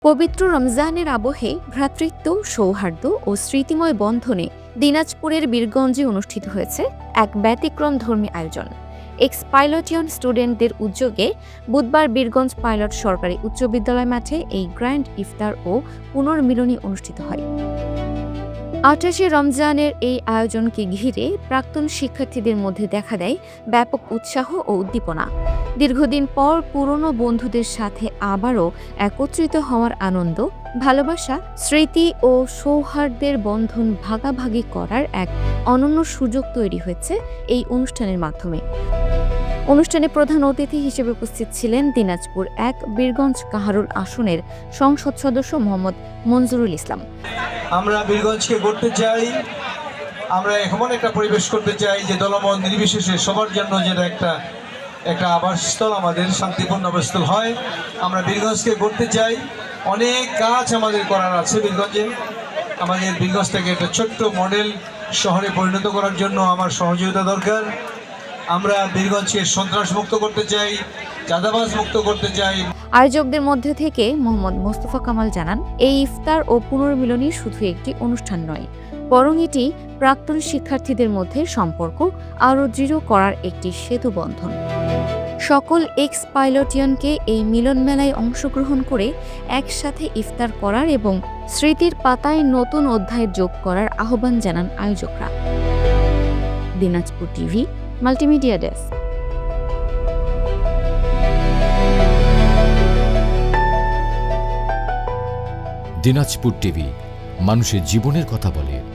পবিত্র রমজানের আবহে ভ্রাতৃত্ব, সৌহার্দ্য ও স্মৃতিময় বন্ধনে দিনাজপুরের বীরগঞ্জে অনুষ্ঠিত হয়েছে এক ব্যতিক্রমধর্মী আয়োজন। এক্স পাইলটিয়ন স্টুডেন্টদের উদ্যোগে বুধবার বীরগঞ্জ পাইলট সরকারি উচ্চ বিদ্যালয় মাঠে এই গ্র্যান্ড ইফতার ও পুনর্মিলনী অনুষ্ঠিত হয়। ২৮শে রমজানের এই আয়োজনকে ঘিরে প্রাক্তন শিক্ষার্থীদের মধ্যে দেখা দেয় ব্যাপক উৎসাহ ও উদ্দীপনা। দীর্ঘদিন পর পুরনো বন্ধুদের সাথে আবারও একত্রিত হওয়ার আনন্দ, ভালোবাসা, স্মৃতি ও সৌহার্দ্যের বন্ধন ভাগাভাগি করার এক অনন্য সুযোগ তৈরি হয়েছে এই অনুষ্ঠানের মাধ্যমে। অনুষ্ঠানে প্রধান অতিথি হিসেবে উপস্থিত ছিলেন দিনাজপুর ১ বীরগঞ্জ কাহারোল আসনের সংসদ সদস্য মোহাম্মদ মঞ্জুরুল ইসলাম। আমরা বীরগঞ্জকে গড়তে চাই, আমরা এমন একটা পরিবেশ করতে চাই যে দলমত নির্বিশেষে সবার জন্য যেটা একটা আবাসস্থল, আমাদের শান্তিপূর্ণ আবাসস্থল হয়। আমরা বীরগঞ্জকে গড়তে চাই, অনেক কাজ আমাদের করার আছে বীরগঞ্জে। আমাদের বীরগঞ্জটাকে একটা ছোট্ট মডেল শহরে পরিণত করার জন্য আমার সহযোগিতা দরকার। আমরা বীরগঞ্জকে সন্ত্রাস মুক্ত করতে চাই, চাঁদাবাজ মুক্ত করতে চাই। আয়োজকদের মধ্যে থেকে মোহাম্মদ মোস্তফা কামাল জানান, এই ইফতার ও পুনর্মিলনী শুধু একটি অনুষ্ঠান নয়, বরং এটি প্রাক্তন শিক্ষার্থীদের মধ্যে সম্পর্ক আরও দৃঢ় করার একটি সেতুবন্ধন। সকল এক্স পাইলটিয়নকে এই মিলন মেলায় অংশগ্রহণ করে একসাথে ইফতার করার এবং স্মৃতির পাতায় নতুন অধ্যায় যোগ করার আহ্বান জানান আয়োজকরা। Dinajpur TV, multimedia desk. Dinajpur TV, মানুষের জীবনের কথা বলে।